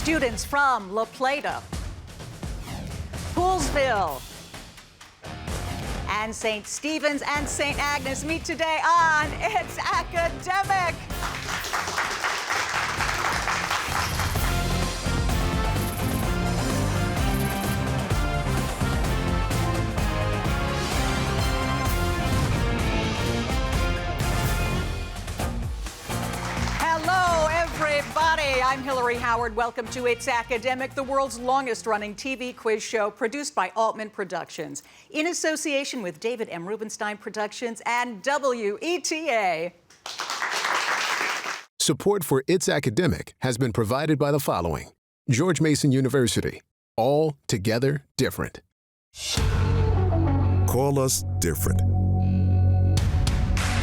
Students from La Plata, Poolesville, and St. Stephen's and St. Agnes meet today on It's Academic. Hello, everybody. I'm Hillary Howard. Welcome to It's Academic, the world's longest-running TV quiz show produced by Altman Productions in association with David M. Rubenstein Productions and WETA. Support for It's Academic has been provided by the following: George Mason University, all together different. Call us different.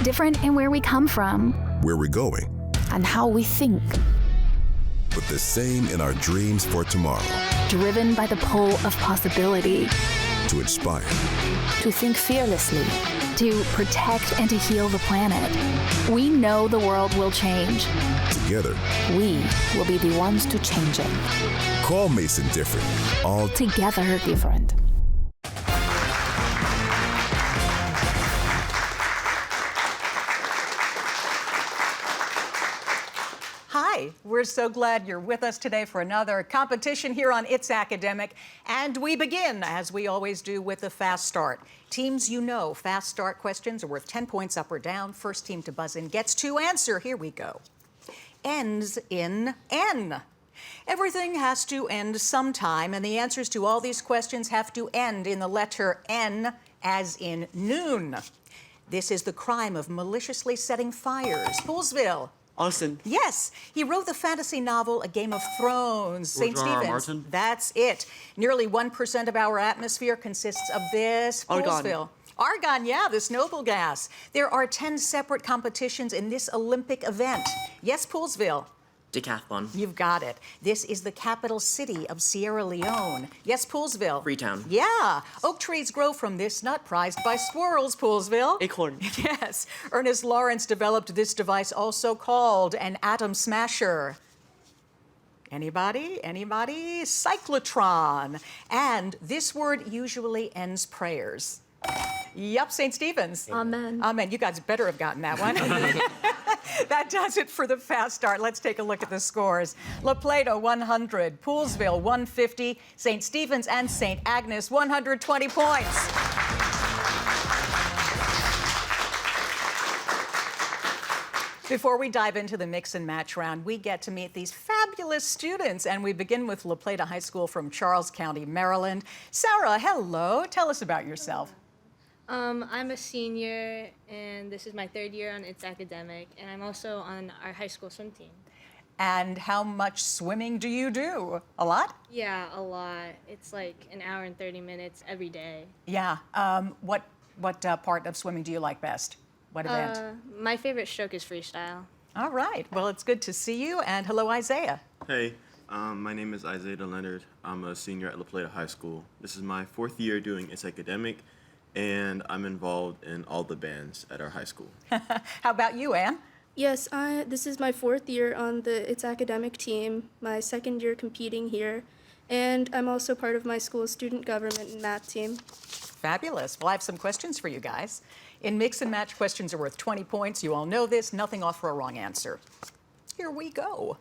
Different in where we come from, Where we're going, and how we think. but the same in our dreams for tomorrow. Driven by the pull of possibility. To inspire, To think fearlessly. To protect and to heal the planet. We know the world will change. together. We will be the ones to change it. Call Mason different. All Together different. Hi, we're so glad you're with us today for another competition here on It's Academic. And we begin, as we always do, with a fast start. Teams, you know, fast start questions are worth 10 points up or down. First team to buzz in gets to answer. Here we go. Ends in N. Everything has to end sometime, and the answers to all these questions have to end in the letter N, as in noon. This is the crime of maliciously setting fires. Poolesville. Austin. Yes, he wrote the fantasy novel A Game of Thrones. St. George R. R. Stephen's. Martin? That's it. Nearly 1% of our atmosphere consists of this. Argon. Poolesville. Argon, yeah, this noble gas. There are 10 separate competitions in this Olympic event. Yes, Poolesville. Decathlon. You've got it. This is the capital city of Sierra Leone. Yes, Poolesville. Freetown. Yeah. Oak trees grow from this nut prized by squirrels, Poolesville. Acorn. Yes. Ernest Lawrence developed this device also called an atom smasher. Anybody? Anybody? Cyclotron. And this word usually ends prayers. Yup, St. Stephen's. Amen. Amen. You guys better have gotten that one. That does it for the fast start. Let's take a look at the scores. La Plata, 100. Poolesville, 150. St. Stephen's and St. Agnes, 120 points. Before we dive into the mix and match round, we get to meet these fabulous students, and we begin with La Plata High School from Charles County, Maryland. Sarah, hello. Tell us about yourself. I'm a senior, and this is my third year on It's Academic, and I'm also on our high school swim team. And how much swimming do you do? A lot? Yeah, a lot. It's like an hour and 30 minutes every day. Yeah. What part of swimming do you like best? What event? My favorite stroke is freestyle. All right. Well, it's good to see you. And hello, Isaiah. Hey, my name is Isaiah Leonard. I'm a senior at La Plata High School. This is my fourth year doing It's Academic, and I'm involved in all the bands at our high school. How about you, Anne? Yes, this is my fourth year on the It's Academic team, my second year competing here, and I'm also part of my school's student government and math team. Fabulous. Well, I have some questions for you guys. In mix and match, questions are worth 20 points. You all know this. Nothing off for a wrong answer. Here we go.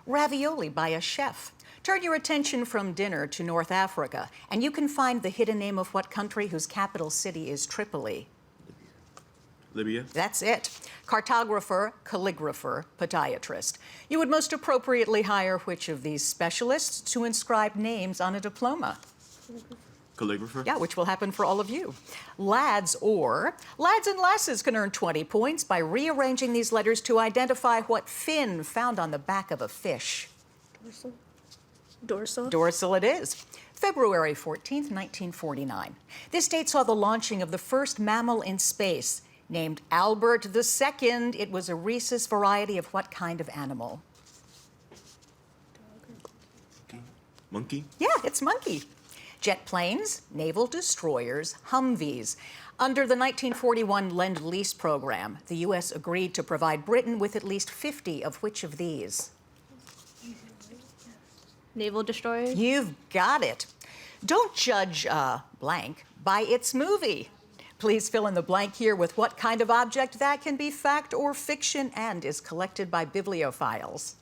Ravioli by a chef. Turn your attention from dinner to North Africa, and you can find the hidden name of what country whose capital city is Tripoli. Libya? That's it. Cartographer, calligrapher, podiatrist. You would most appropriately hire which of these specialists to inscribe names on a diploma? Calligrapher? Yeah, which will happen for all of you. Lads and lasses can earn 20 points by rearranging these letters to identify what fin found on the back of a fish. Dorsal? Dorsal it is. February 14th, 1949. This date saw the launching of the first mammal in space. Named Albert II, it was a rhesus variety of what kind of animal? Monkey? Yeah, it's monkey. Jet planes, naval destroyers, Humvees. Under the 1941 Lend-Lease program, the U.S. agreed to provide Britain with at least 50 of which of these? naval destroyers. You've got it. Don't judge blank by its movie. Please fill in the blank here with what kind of object that can be fact or fiction and is collected by bibliophiles.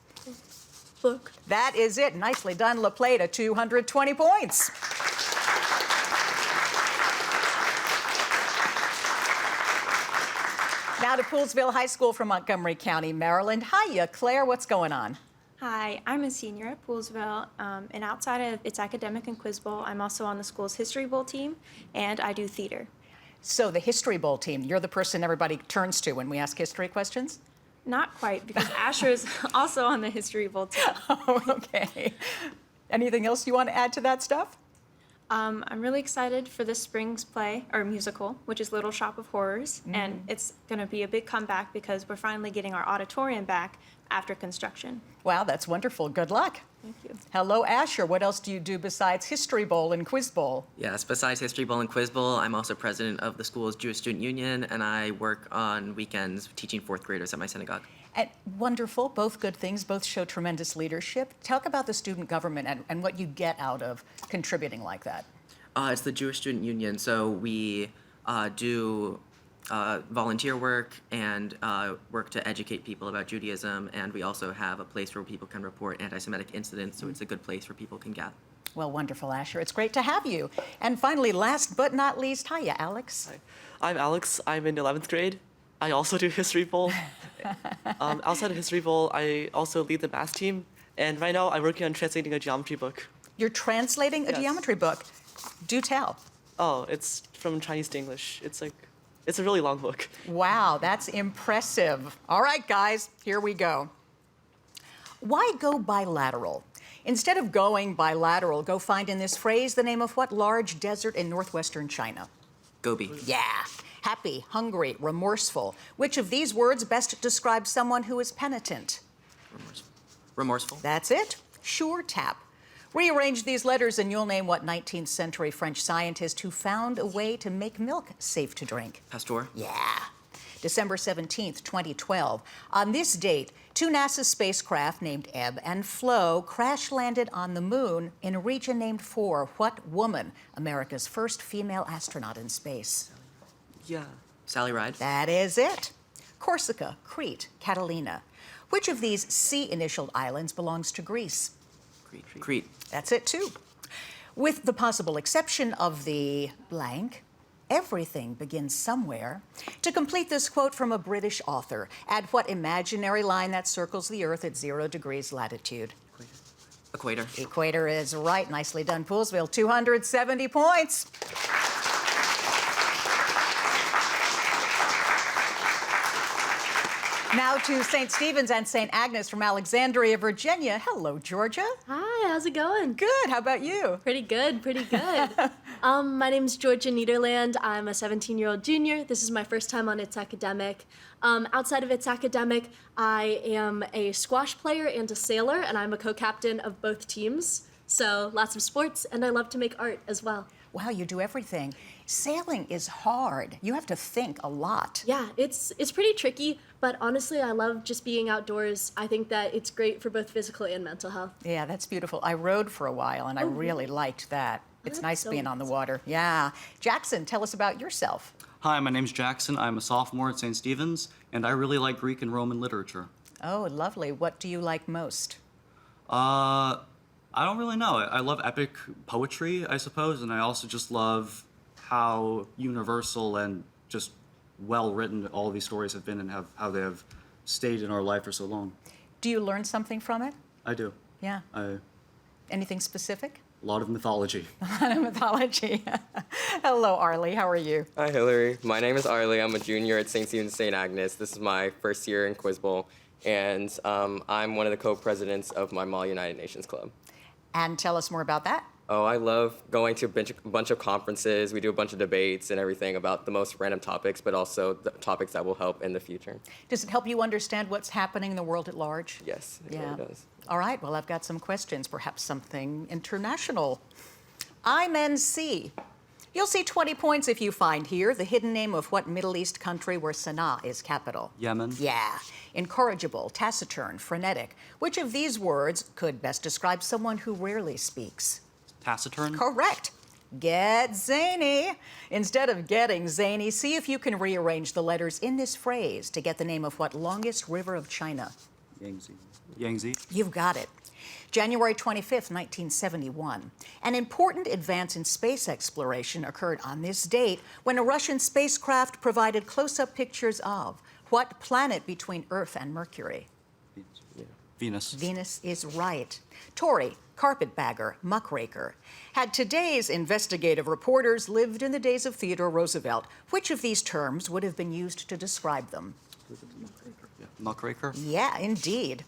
Book. That is it. Nicely done, La Plata, 220 points. Now to Poolesville High School from Montgomery County, Maryland. Hiya, Claire, what's going on? Hi, I'm a senior at Poolesville, and outside of its academic and quiz bowl, I'm also on the school's History Bowl team, and I do theater. So the History Bowl team, you're the person everybody turns to when we ask history questions? Not quite, because Asher is also on the History Bowl team. Oh, okay. Anything else you want to add to that stuff? I'm really excited for this spring's play, or musical, which is Little Shop of Horrors, and it's going to be a big comeback because we're finally getting our auditorium back after construction. Wow, that's wonderful. Good luck. Thank you. Hello, Asher. What else do you do besides History Bowl and Quiz Bowl? Yes, besides History Bowl and Quiz Bowl, I'm also president of the school's Jewish Student Union, and I work on weekends teaching fourth graders at my synagogue. And wonderful, both good things, both show tremendous leadership. Talk about the student government and what you get out of contributing like that. It's the Jewish Student Union, so we do volunteer work and work to educate people about Judaism, and we also have a place where people can report anti-Semitic incidents, so it's a good place where people can gather. Well, wonderful, Asher. It's great to have you. And finally, last but not least, hiya, Alex. Hi. I'm Alex. I'm in 11th grade. I also do History Bowl. Outside of History Bowl, I also lead the math team, and right now I'm working on translating a geometry book. You're translating a Yes. geometry book. Do tell. Oh, it's from Chinese to English. It's a really long book. Wow, that's impressive. All right, guys, here we go. Why go bilateral? Instead of going bilateral, go find in this phrase the name of what large desert in northwestern China? Gobi. Yeah. Happy, hungry, remorseful. Which of these words best describes someone who is penitent? Remorseful. That's it. Sure tap. Rearrange these letters and you'll name what 19th century French scientist who found a way to make milk safe to drink. Pasteur. Yeah. December 17th, 2012. On this date, two NASA spacecraft named Ebb and Flo crash-landed on the moon in a region named for what woman? America's first female astronaut in space. Yeah. Sally Ride. That is it. Corsica, Crete, Catalina. Which of these C-initialed islands belongs to Greece? Crete. That's it, too. With the possible exception of the blank, everything begins somewhere. To complete this quote from a British author, add what imaginary line that circles the Earth at 0 degrees latitude? Equator. Equator is right. Nicely done, Poolesville. 270 points. Now to St. Stephen's and St. Agnes from Alexandria, Virginia. Hello, Georgia. Hi, how's it going? Good. How about you? Pretty good, pretty good. My name's Georgia Niederland. I'm a 17-year-old junior. This is my first time on It's Academic. Outside of It's Academic, I am a squash player and a sailor, and I'm a co-captain of both teams. So lots of sports, and I love to make art as well. Wow, you do everything. Sailing is hard. You have to think a lot. Yeah, it's pretty tricky, but honestly, I love just being outdoors. I think that it's great for both physical and mental health. Yeah, that's beautiful. I rode for a while, and I really liked that. It's nice being on the water. Yeah. Jackson, tell us about yourself. Hi, my name's Jackson. I'm a sophomore at St. Stephen's, and I really like Greek and Roman literature. Oh, lovely. What do you like most? I don't really know. I love epic poetry, I suppose, and I also just love how universal and just well-written all of these stories have been and how they have stayed in our life for so long. Do you learn something from it? I do. Yeah. A Anything specific? lot of mythology. A lot of mythology. Hello, Arlie. How are you? Hi, Hillary. My name is Arlie. I'm a junior at St. Stephen's St. Agnes. This is my first year in Quiz Bowl, and I'm one of the co-presidents of my Mall United Nations Club. And tell us more about that. Oh, I love going to a bunch of conferences. We do a bunch of debates and everything about the most random topics, but also the topics that will help in the future. Does it help you understand what's happening in the world at large? Yes, it really does. All right, well, I've got some questions, perhaps something international. IMNC. You'll see 20 points if you find here the hidden name of what Middle East country where Sana'a is capital. Yemen. Yeah. Incorrigible, taciturn, frenetic. Which of these words could best describe someone who rarely speaks? Taciturn. Correct. Get zany. Instead of getting zany, see if you can rearrange the letters in this phrase to get the name of what longest river of China? Yangtze. Yangtze. You've got it. January 25th, 1971. An important advance in space exploration occurred on this date when a Russian spacecraft provided close-up pictures of what planet between Earth and Mercury? Venus. Venus is right. Tory, carpetbagger, muckraker. Had today's investigative reporters lived in the days of Theodore Roosevelt, which of these terms would have been used to describe them? Muckraker. Yeah, indeed.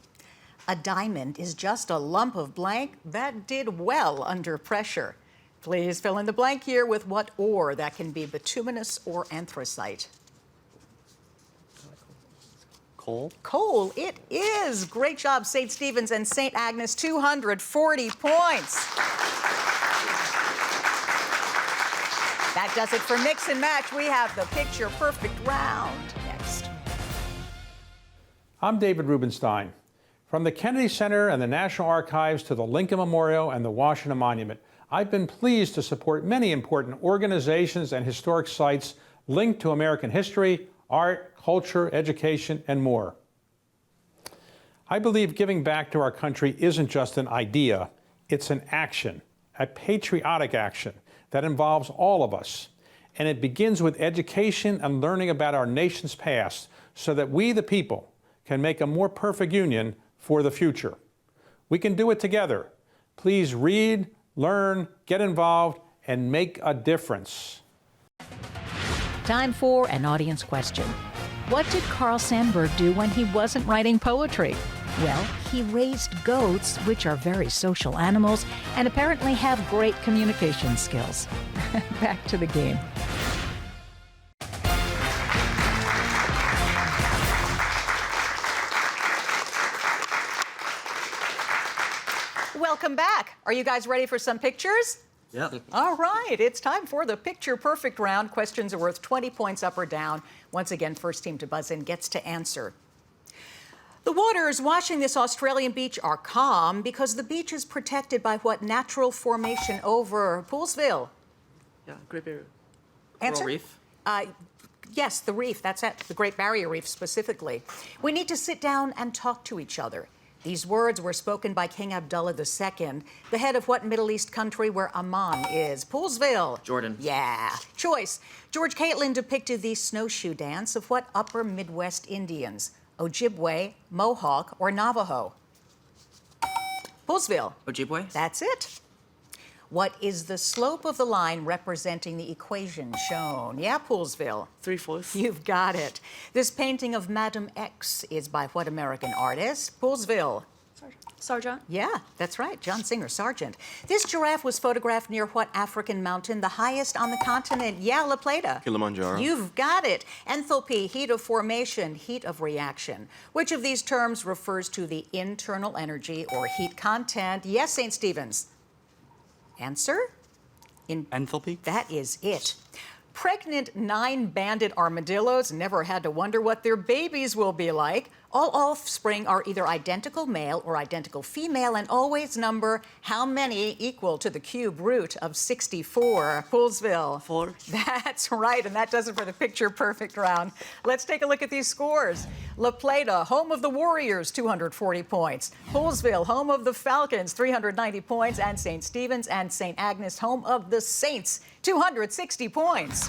A diamond is just a lump of blank that did well under pressure. Please fill in the blank here with what ore that can be bituminous or anthracite. Coal. Coal, it is. Great job, St. Stephen's and St. Agnes, 240 points. That does it for Mix and Match. We have the picture perfect round next. I'm David Rubenstein. From the Kennedy Center and the National Archives to the Lincoln Memorial and the Washington Monument, I've been pleased to support many important organizations and historic sites linked to American history, art, culture, education, and more. I believe giving back to our country isn't just an idea, it's an action, a patriotic action that involves all of us. And it begins with education and learning about our nation's past so that we, the people, can make a more perfect union for the future. We can do it together. Please read, learn, get involved, and make a difference. Time for an audience question. What did Carl Sandburg do when he wasn't writing poetry? Well, he raised goats, which are very social animals, and apparently have great communication skills. Back to the game. Welcome back. Are you guys ready for some pictures? Yeah. All right, it's time for the picture perfect round. Questions are worth 20 points up or down. Once again, first team to buzz in gets to answer. The waters washing this Australian beach are calm because the beach is protected by what natural formation over Poolesville? Yeah, Great Barrier Answer? Coral Reef. Yes, the reef, that's it, the Great Barrier Reef specifically. We need to sit down and talk to each other. These words were spoken by King Abdullah II, the head of what Middle East country where Amman is? Poolesville. Jordan. Yeah. Choice. George Catlin depicted the snowshoe dance of what upper Midwest Indians? Ojibwe, Mohawk, or Navajo? Poolesville. Ojibwe. That's it. What is the slope of the line representing the equation shown? Yeah, Poolesville. 3/4. You've got it. This painting of Madame X is by what American artist? Poolesville. Sargent? Yeah, that's right, John Singer Sargent. This giraffe was photographed near what African mountain, the highest on the continent? Yeah, La Plata. Kilimanjaro. You've got it. Enthalpy, heat of formation, heat of reaction. Which of these terms refers to the internal energy or heat content? Yes, St. Stephen's. Answer? Enthalpy. That is it. Pregnant 9-banded armadillos never had to wonder what their babies will be like. All offspring are either identical male or identical female and always number how many equal to the cube root of 64? Poolesville. 4. That's right, and that does it for the picture perfect round. Let's take a look at these scores. La Plata, home of the Warriors, 240 points. Poolesville, home of the Falcons, 390 points. And St. Stephen's and St. Agnes, home of the Saints, 260 points.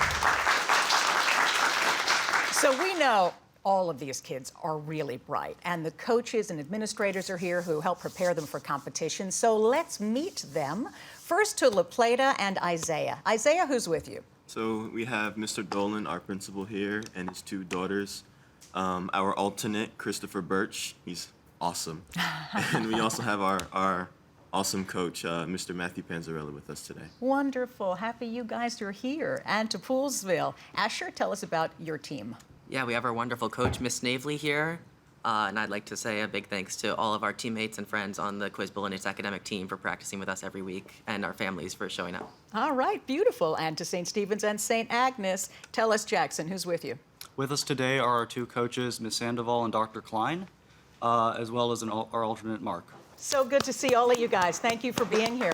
So we know all of these kids are really bright, and the coaches and administrators are here who help prepare them for competition. So let's meet them. First to La Plata and Isaiah. Isaiah, who's with you? So we have Mr. Dolan, our principal here, and his 2 daughters. Our alternate, Christopher Birch, he's awesome. And we also have our awesome coach, Mr. Matthew Panzarella, with us today. Wonderful. Happy you guys are here. And to Poolesville. Asher, tell us about your team. Yeah, we have our wonderful coach, Miss Snavely here. And I'd like to say a big thanks to all of our teammates and friends on the Quiz Bowl and its academic team for practicing with us every week, and our families for showing up. All right, beautiful. And to St. Stephen's and St. Agnes, tell us, Jackson, who's with you? With us today are our two coaches, Ms. Sandoval and Dr. Klein, as well as our alternate, Mark. So good to see all of you guys. Thank you for being here.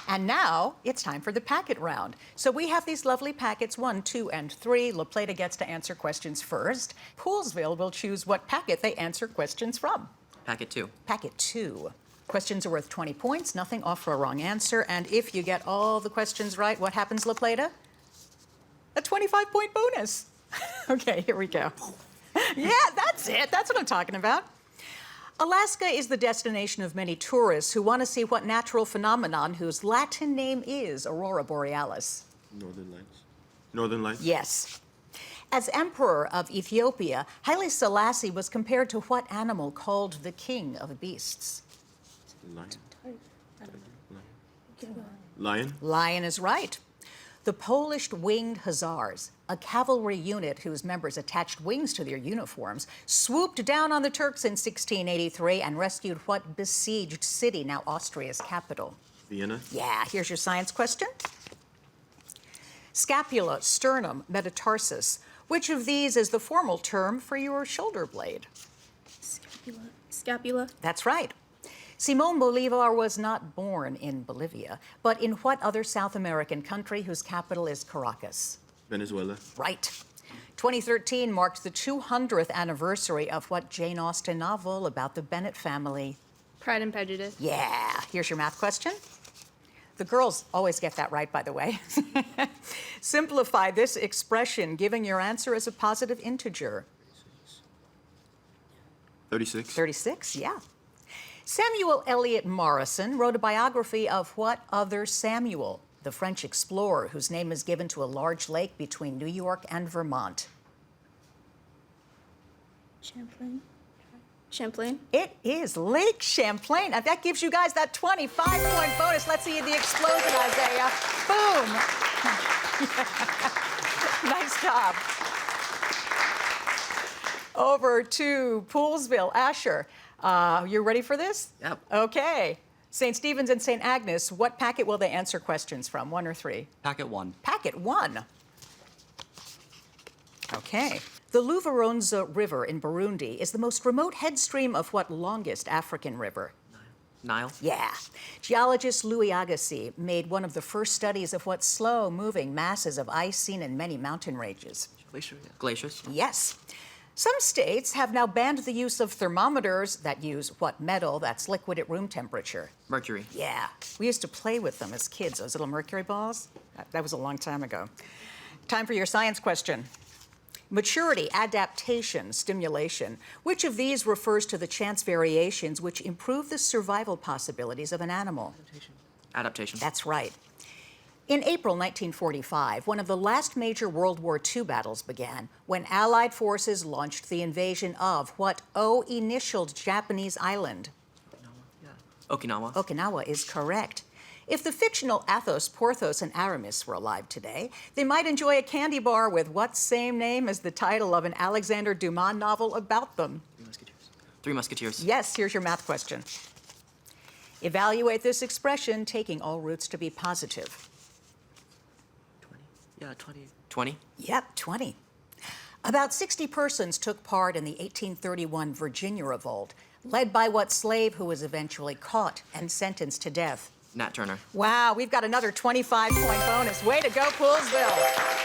And now it's time for the packet round. So we have these lovely packets, 1, 2, and 3. La Plata gets to answer questions first. Poolsville will choose what packet they answer questions from. Packet 2. Packet 2. Questions are worth 20 points, nothing off for a wrong answer. And if you get all the questions right, what happens, La Plata? A 25-point bonus. Okay, here we go. Yeah, that's it. That's what I'm talking about. Alaska is the destination of many tourists who want to see what natural phenomenon whose Latin name is Aurora Borealis. Northern Lights. Northern Lights? Yes. As emperor of Ethiopia, Haile Selassie was compared to what animal called the king of beasts? Lion. Lion? Lion is right. The Polish Winged Hussars, a cavalry unit whose members attached wings to their uniforms, swooped down on the Turks in 1683 and rescued what besieged city, now Austria's capital? Vienna? Yeah, here's your science question. Scapula, sternum, metatarsus. Which of these is the formal term for your shoulder blade? Scapula. That's right. Simón Bolívar was not born in Bolivia, but in what other South American country whose capital is Caracas? Venezuela? Right. 2013 marks the 200th anniversary of what Jane Austen novel about the Bennett family? Pride and Prejudice. Yeah. Here's your math question. The girls always get that right, by the way. Simplify this expression, giving your answer as a positive integer. 36? 36, yeah. Samuel Eliot Morison wrote a biography of what other Samuel, the French explorer whose name is given to a large lake between New York and Vermont? Champlain. It is Lake Champlain. And that gives you guys that 25-point bonus. Let's see the explosion, Isaiah. Boom. Nice job. Over to Poolsville. Asher, you ready for this? Yep. Okay. St. Stephen's and St. Agnes, what packet will they answer questions from, 1 or 3? Packet 1. Packet 1. Okay. The Luvaronza River in Burundi is the most remote headstream of what longest African river? Nile? Yeah. Geologist Louis Agassiz made one of the first studies of what slow-moving masses of ice seen in many mountain ranges. Glaciers? Yes. Some states have now banned the use of thermometers that use what metal that's liquid at room temperature? Mercury. Yeah. We used to play with them as kids, those little mercury balls. That was a long time ago. Time for your science question. Maturity, adaptation, stimulation. Which of these refers to the chance variations which improve the survival possibilities of an animal? Adaptation. That's right. In April 1945, one of the last major World War II battles began when Allied forces launched the invasion of what O-initialed Japanese island? Okinawa. Okinawa is correct. If the fictional Athos, Porthos, and Aramis were alive today, they might enjoy a candy bar with what same name as the title of an Alexander Dumas novel about them? Three Musketeers. Yes, here's your math question. Evaluate this expression, taking all roots to be positive. 20. 20? Yep, 20. About 60 persons took part in the 1831 Virginia Revolt, led by what slave who was eventually caught and sentenced to death? Nat Turner. Wow, we've got another 25-point bonus. Way to go, Poolsville.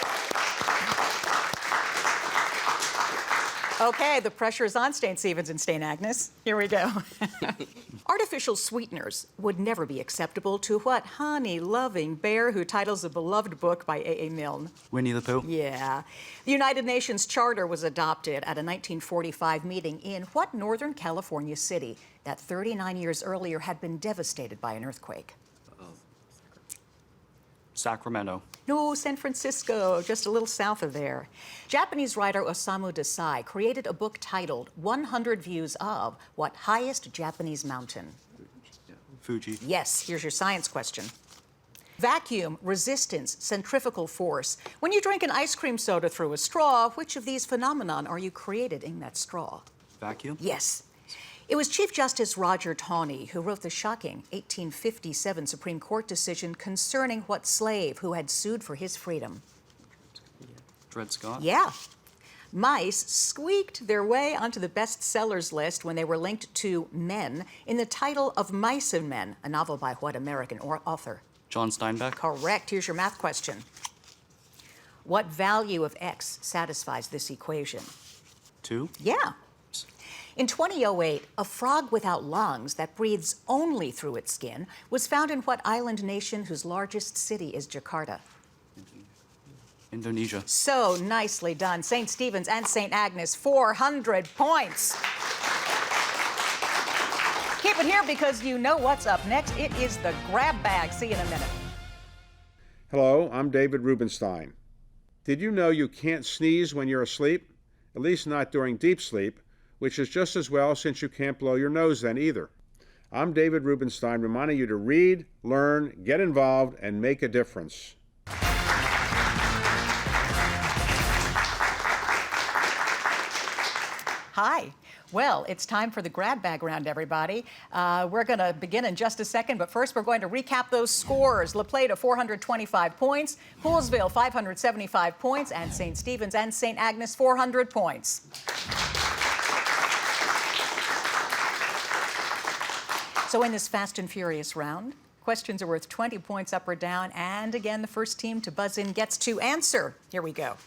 Okay, the pressure is on St. Stephen's and St. Agnes. Here we go. Artificial sweeteners would never be acceptable to what honey-loving bear who titles a beloved book by A.A. Milne? Winnie the Pooh. Yeah. The United Nations Charter was adopted at a 1945 meeting in what Northern California city that 39 years earlier had been devastated by an earthquake? Sacramento. No, San Francisco, just a little south of there. Japanese writer Osamu Dazai created a book titled 100 Views of what highest Japanese mountain? Fuji. Yes, here's your science question. Vacuum, resistance, centrifugal force. When you drink an ice cream soda through a straw, which of these phenomenon are you created in that straw? Vacuum? Yes. It was Chief Justice Roger Taney who wrote the shocking 1857 Supreme Court decision concerning what slave who had sued for his freedom? Dred Scott? Yeah. Mice squeaked their way onto the bestsellers list when they were linked to Men in the title of Mice and Men, a novel by what American author? John Steinbeck? Correct. Here's your math question. What value of x satisfies this equation? 2? Yeah. In 2008, a frog without lungs that breathes only through its skin was found in what island nation whose largest city is Jakarta? Indonesia. So nicely done. St. Stephen's and St. Agnes, 400 points. Keep it here because you know what's up next. It is the grab bag. See you in a minute. Hello, I'm David Rubenstein. Did you know you can't sneeze when you're asleep? At least not during deep sleep, which is just as well since you can't blow your nose then either. I'm David Rubenstein, reminding you to read, learn, get involved, and make a difference. Hi. Well, it's time for the grab bag round, everybody. We're going to begin in just a second, but first we're going to recap those scores. La Plata, 425 points, Poolesville, 575 points, and St. Stephen's and St. Agnes, 400 points. So in this fast and furious round, questions are worth 20 points up or down, and again, the first team to buzz in gets to answer. Here we go.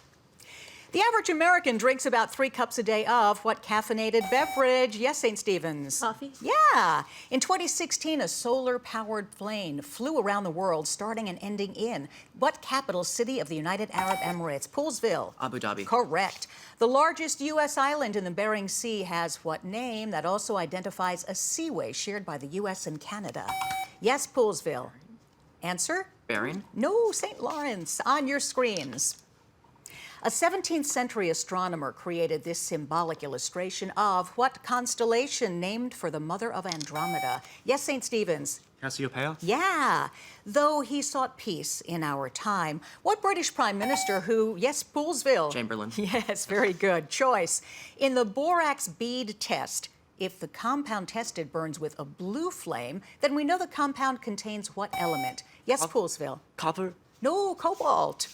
The average American drinks about 3 cups a day of what caffeinated beverage? Yes, St. Stephen's. Coffee? Yeah. In 2016, a solar-powered plane flew around the world, starting and ending in what capital city of the United Arab Emirates? Poolesville. Abu Dhabi. Correct. The largest U.S. island in the Bering Sea has what name that also identifies a seaway shared by the U.S. and Canada? Yes, Poolesville. Answer? Bering? No, St. Lawrence. On your screens. A 17th century astronomer created this symbolic illustration of what constellation named for the mother of Andromeda? Yes, St. Stephen's. Cassiopeia? Yeah. Though he sought peace in our time, what British Prime Minister who, yes, Poolesville. Chamberlain. Yes, very good choice. In the borax bead test, if the compound tested burns with a blue flame, then we know the compound contains what element? Yes, Poolesville. Copper? No, cobalt.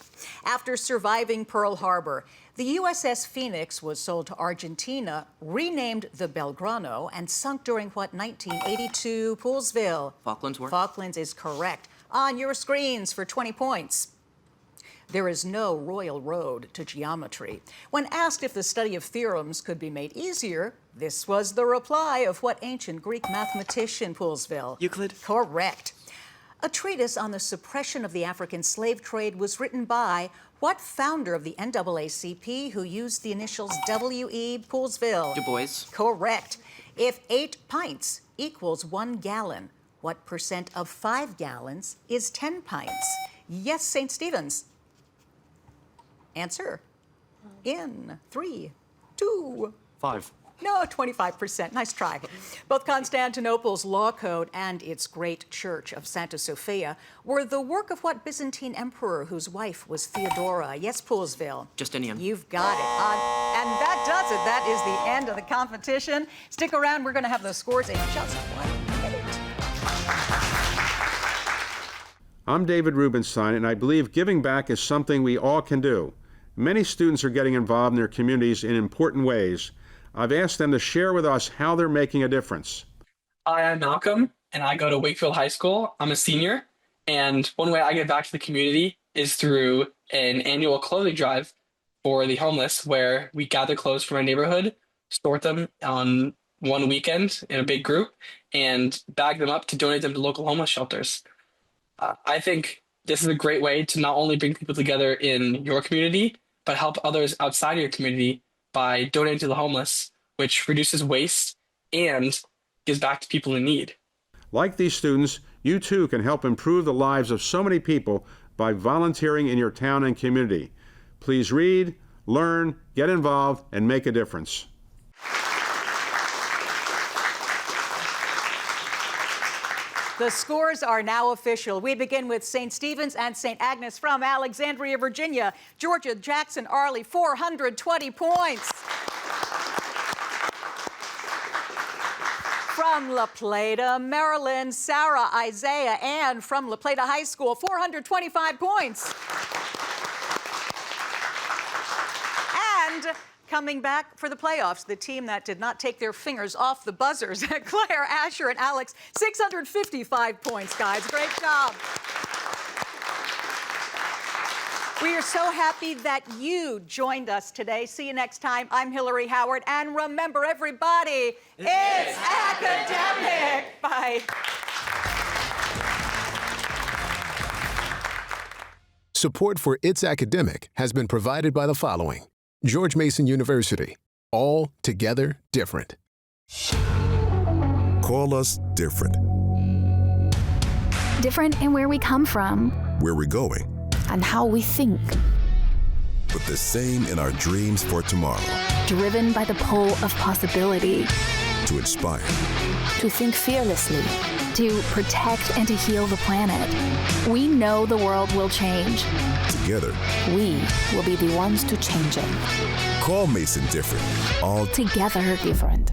After surviving Pearl Harbor, the USS Phoenix was sold to Argentina, renamed the Belgrano, and sunk during what 1982? Poolesville. Falklands War? Falklands is correct. On your screens for 20 points. There is no royal road to geometry. When asked if the study of theorems could be made easier, this was the reply of what ancient Greek mathematician? Poolesville. Euclid? Correct. A treatise on the suppression of the African slave trade was written by what founder of the NAACP who used the initials W.E. Poolesville? Du Bois. Correct. If 8 pints equals 1 gallon, what percent of 5 gallons is 10 pints? Yes, St. Stephen's. Answer. In 3, 2. 5. No, 25%. Nice try. Both Constantinople's law code and its great church of Santa Sophia were the work of what Byzantine emperor whose wife was Theodora? Yes, Poolesville. Justinian. You've got it. And that does it. That is the end of the competition. Stick around. We're going to have those scores in just 1 minute. I'm David Rubenstein, and I believe giving back is something we all can do. Many students are getting involved in their communities in important ways. I've asked them to share with us how they're making a difference. Hi, I'm Malcolm, and I go to Wakefield High School. I'm a senior, and one way I give back to the community is through an annual clothing drive for the homeless, where we gather clothes from our neighborhood, sort them on one weekend in a big group, and bag them up to donate them to local homeless shelters. I think this is a great way to not only bring people together in your community, but help others outside of your community by donating to the homeless, which reduces waste and gives back to people in need. Like these students, you too can help improve the lives of so many people by volunteering in your town and community. Please read, learn, get involved, and make a difference. The scores are now official. We begin with St. Stephen's and St. Agnes from Alexandria, Virginia. Georgia Jackson Arley, 420 points. From La Plata, Maryland, Sarah Isaiah Ann from La Plata High School, 425 points. And coming back for the playoffs, the team that did not take their fingers off the buzzers, Claire, Asher, and Alex, 655 points, guys. Great job. We are so happy that you joined us today. See you next time. I'm Hillary Howard. And remember, everybody, it's academic. Bye. Support for It's Academic has been provided by the following: George Mason University, all together different. Call us different. Different in where we come from, Where we're going, and how we think. but the same in our dreams for tomorrow. Driven by the pull of possibility. To inspire, To think fearlessly. To protect and to heal the planet. We know the world will change. together. We will be the ones to change it. Call Mason different. All Together different.